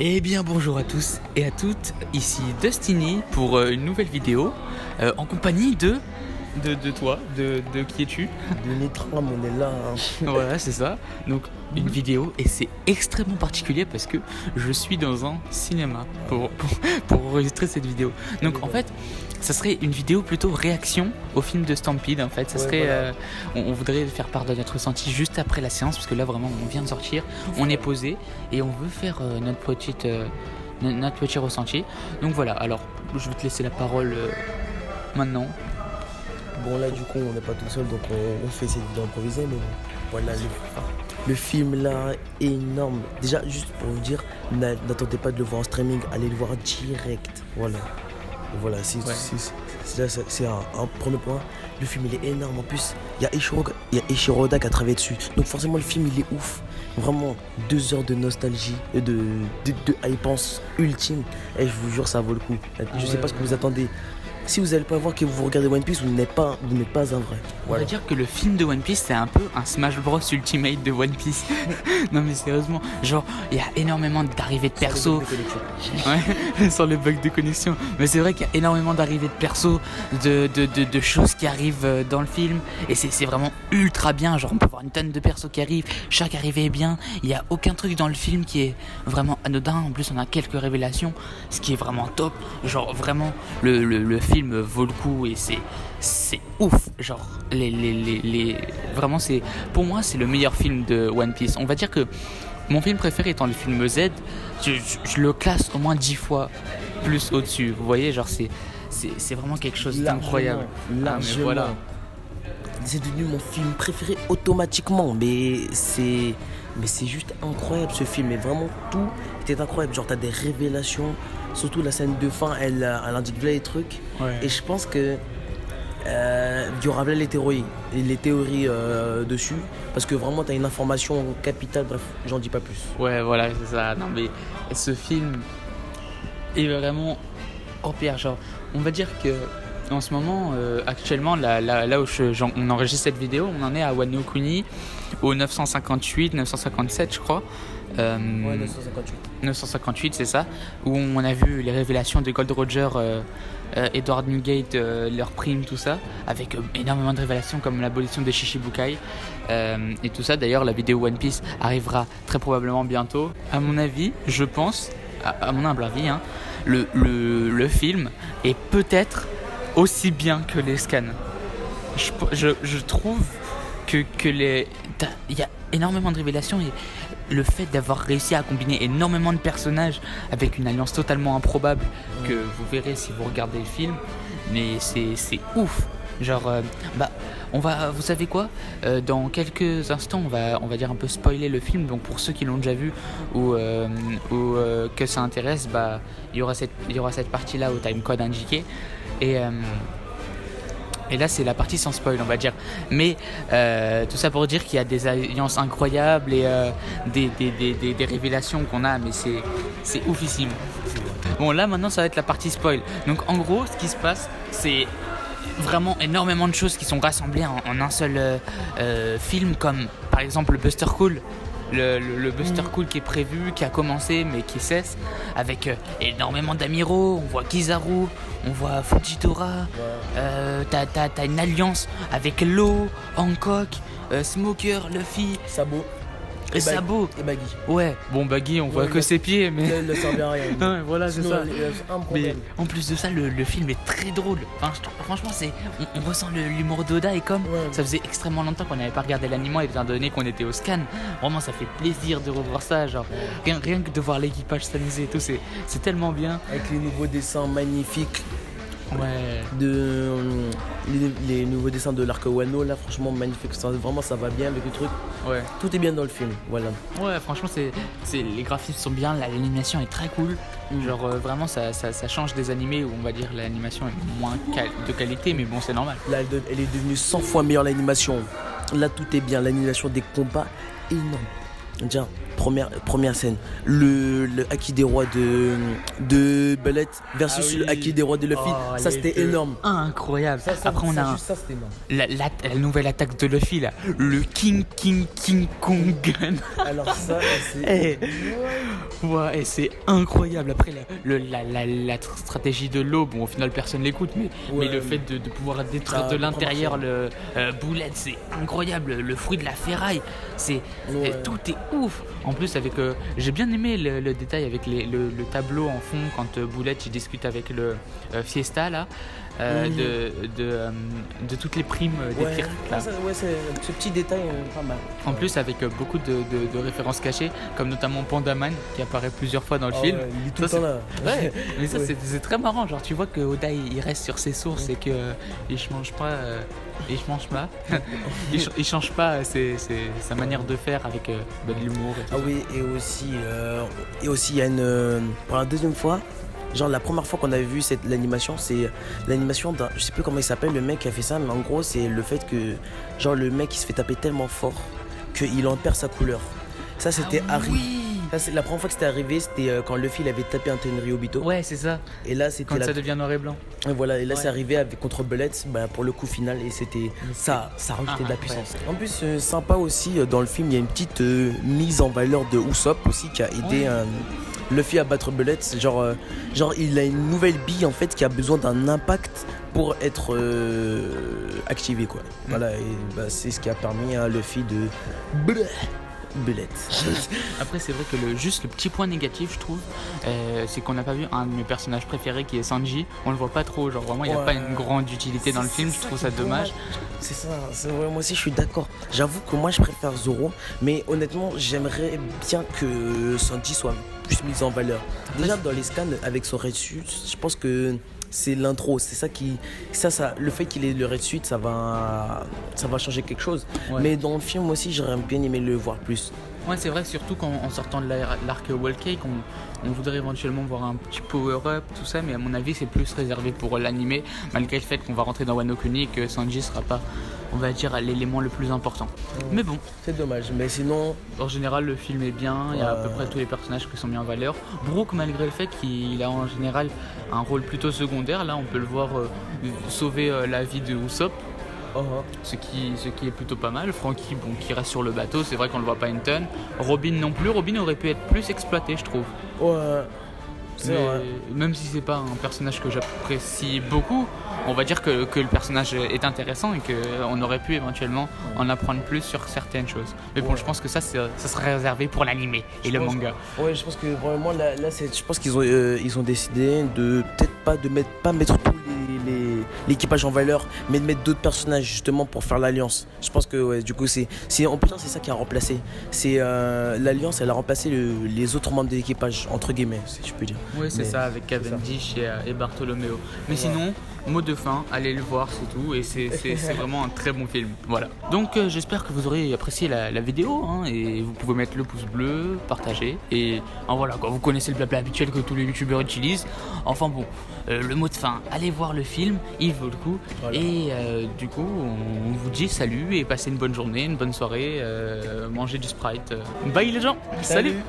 Eh bien bonjour à tous et à toutes, ici Dustiny pour une nouvelle vidéo en compagnie de toi, de qui es-tu? De Nitram, on est là. Voilà, c'est ça. Donc une vidéo et c'est extrêmement particulier parce que je suis dans un cinéma pour enregistrer cette vidéo. Donc en fait, ça serait une vidéo plutôt réaction au film de Stampede en fait. Ça serait, voilà. on voudrait faire part de notre ressenti juste après la séance parce que là vraiment on vient de sortir, on est posé et on veut faire notre petit ressenti. Donc voilà, alors je vais te laisser la parole maintenant. Bon, là, du coup, on n'est pas tout seul, donc on fait cette vidéo improvisée, mais bon. Voilà, le film là, énorme. Déjà, juste pour vous dire, n'attendez pas de le voir en streaming, allez le voir direct. Voilà. Voilà, c'est un premier point. Le film, il est énorme. En plus, il y a Eiichiro Oda qui a travaillé dessus. Donc, forcément, le film, il est ouf. Vraiment, 2 heures de nostalgie, de hypance ultime. Et je vous jure, ça vaut le coup. Je sais pas ce que vous attendez. Si vous n'allez pas voir que vous regardez One Piece, vous n'êtes pas un vrai. On va dire que le film de One Piece c'est un peu un Smash Bros Ultimate de One Piece. Non mais sérieusement, genre il y a énormément d'arrivées de persos. Ouais, sans le bug de connexion. Mais c'est vrai qu'il y a énormément d'arrivées de persos, de choses qui arrivent dans le film. Et c'est vraiment ultra bien. Genre on peut voir une tonne de persos qui arrivent. Chaque arrivée est bien. Il n'y a aucun truc dans le film qui est vraiment anodin. En plus on a quelques révélations, ce qui est vraiment top. Genre vraiment le film vaut le coup et c'est ouf. Genre vraiment c'est, pour moi c'est le meilleur film de One Piece. On va dire que mon film préféré étant le film Z, je le classe au moins 10 fois plus au-dessus. Vous voyez, genre c'est vraiment quelque chose d'incroyable. Largement. Mais voilà. C'est devenu mon film préféré automatiquement. Mais c'est juste incroyable ce film. Et vraiment tout était incroyable. Genre t'as des révélations. Surtout la scène de fin, elle indique là les trucs. Ouais. Et je pense que il y aura là les théories dessus. Parce que vraiment t'as une information capitale. Bref, j'en dis pas plus. Ouais, voilà, c'est ça. Non, mais ce film est vraiment hors pair. Genre, on va dire que en ce moment, actuellement, là où on enregistre cette vidéo, on en est à Wano Kuni, au 958, 957, je crois. Ouais, 958. 958, c'est ça, où on a vu les révélations de Gold Roger, Edward Newgate, leur prime, tout ça, avec énormément de révélations comme l'abolition des Shichibukai et tout ça. D'ailleurs, la vidéo One Piece arrivera très probablement bientôt. À mon avis, je pense, à mon humble avis, hein, le film est peut-être aussi bien que les scans. Je trouve que il y a énormément de révélations et le fait d'avoir réussi à combiner énormément de personnages avec une alliance totalement improbable que vous verrez si vous regardez le film, mais c'est ouf. Genre, vous savez quoi, dans quelques instants, on va dire un peu spoiler le film. Donc pour ceux qui l'ont déjà vu ou que ça intéresse, il y aura cette partie là au timecode indiqué et là c'est la partie sans spoil, on va dire. Mais tout ça pour dire qu'il y a des alliances incroyables et des révélations qu'on a, mais c'est oufissime. Bon, là maintenant ça va être la partie spoil. Donc en gros ce qui se passe, c'est vraiment énormément de choses qui sont rassemblées en un seul film, comme par exemple le Buster Call. Le Buster Call qui est prévu, qui a commencé mais qui cesse, avec énormément d'amiraux. On voit Kizaru, on voit Fujitora, t'as une alliance avec Law, Hancock, Smoker, Luffy, Sabo. Sabo Et Baggy. Ouais, bon Baggy on voit que ses pieds, mais Il ne servait à rien. non, voilà, c'est ça. Mais Mais en plus de ça, le film est très drôle. Enfin, franchement, on ressent l'humour d'Oda et comme ça faisait extrêmement longtemps qu'on n'avait pas regardé l'anime, étant donné qu'on était au scan, vraiment ça fait plaisir de revoir ça. Genre, rien que de voir l'équipage s'amuser et tout, c'est tellement bien. avec les nouveaux dessins magnifiques. Ouais. Les nouveaux dessins de l'arc Wano là, franchement magnifique. Vraiment ça va bien avec le truc. Ouais. Tout est bien dans le film. Voilà. Ouais, franchement, les graphismes sont bien, l'animation est très cool. Genre, vraiment, ça change des animés où on va dire l'animation est moins de qualité, mais bon, c'est normal. Là elle est devenue 100 fois meilleure l'animation. Là tout est bien. L'animation des combats énorme. Déjà, première scène, le Haki des rois de Belette versus le Haki des rois de Luffy, ça c'était énorme. Incroyable. Après on a ça c'était énorme. la nouvelle attaque de Luffy là, le King Kong Gun. Alors ça c'est... Ouais, et c'est incroyable. Après la stratégie de l'eau, bon au final personne l'écoute, mais le fait de pouvoir détruire de l'intérieur le Bullet, c'est incroyable. Le fruit de la ferraille, tout est ouf. En plus avec j'ai bien aimé le détail avec le tableau en fond quand Bullet il discute avec le Fiesta là. De toutes les primes des pirates là. Ce petit détail pas mal. En plus avec beaucoup de références cachées, comme notamment Pandaman qui apparaît plusieurs fois dans le film. Il est tout le temps là. Ouais, mais ça c'est très marrant, genre tu vois que Oda il reste sur ses sources et que il change pas il change pas sa manière de faire avec de l'humour et tout ça. Oui, et aussi il y a pour la deuxième fois, genre la première fois qu'on avait vu l'animation, c'est l'animation d'un, je sais plus comment il s'appelle le mec qui a fait ça, mais en gros c'est le fait que genre le mec il se fait taper tellement fort qu'il en perd sa couleur. Ça c'était Harry. Ça, c'est la première fois que c'était arrivé, c'était quand Luffy il avait tapé un Tenryubito. Ouais, c'est ça. Et là c'était quand ça devient noir et blanc. Et voilà, et là c'est arrivé contre Bullet pour le coup final, et c'était ça rajoutait de la puissance. En plus sympa aussi dans le film, il y a une petite mise en valeur de Usopp aussi qui a aidé Luffy à battre Bullet. Genre il a une nouvelle bille en fait qui a besoin d'un impact pour être activé quoi. Voilà, et c'est ce qui a permis à Luffy de Bullet. Après c'est vrai que juste le petit point négatif je trouve, c'est qu'on n'a pas vu un de mes personnages préférés qui est Sanji. On le voit pas trop, genre vraiment il n'y a pas une grande utilité dans le film, je trouve ça dommage. C'est ça, moi aussi je suis d'accord. J'avoue que moi je préfère Zoro, mais honnêtement j'aimerais bien que Sanji soit plus mis en valeur. Déjà dans les scans avec son red suit, je pense que c'est l'intro, c'est ça qui le fait qu'il ait le red suit, ça va changer quelque chose. Mais dans le film aussi j'aurais bien aimé le voir plus. Ouais, c'est vrai, surtout en sortant de l'arc Whole Cake, on voudrait éventuellement voir un petit power-up, tout ça, mais à mon avis, c'est plus réservé pour l'animé, malgré le fait qu'on va rentrer dans Wano Kuni et que Sanji sera pas, on va dire, l'élément le plus important. Mais bon. C'est dommage, mais sinon... En général, le film est bien, il y a à peu près tous les personnages qui sont mis en valeur. Brook, malgré le fait qu'il a en général un rôle plutôt secondaire, là, on peut le voir sauver la vie de Usopp. Ce qui est plutôt pas mal. Franky qui reste sur le bateau, c'est vrai qu'on le voit pas une tonne. Robin non plus, Robin aurait pu être plus exploité je trouve. C'est vrai. Même si c'est pas un personnage que j'apprécie beaucoup, on va dire que le personnage est intéressant et qu'on aurait pu éventuellement en apprendre plus sur certaines choses. Mais bon, je pense que ça serait réservé pour l'animé et le manga. Ouais, je pense que vraiment là je pense qu'ils ont décidé de peut-être pas mettre tous l'équipage en valeur, mais de mettre d'autres personnages justement pour faire l'alliance. Je pense que du coup en plus c'est ça qui a remplacé. C'est l'alliance, elle a remplacé les autres membres de l'équipage entre guillemets, si je peux dire. Oui, c'est ça, avec Cavendish et Bartholoméo. Mais sinon, mot de fin, allez le voir, c'est tout, et c'est vraiment un très bon film. Voilà. Donc j'espère que vous aurez apprécié la vidéo, et vous pouvez mettre le pouce bleu, partager, et voilà, vous connaissez le blabla habituel que tous les youtubeurs utilisent. Enfin bon, le mot de fin, allez voir le film, il vaut le coup. Voilà. Et du coup, on vous dit salut et passez une bonne journée, une bonne soirée, mangez du Sprite. Bye les gens, salut.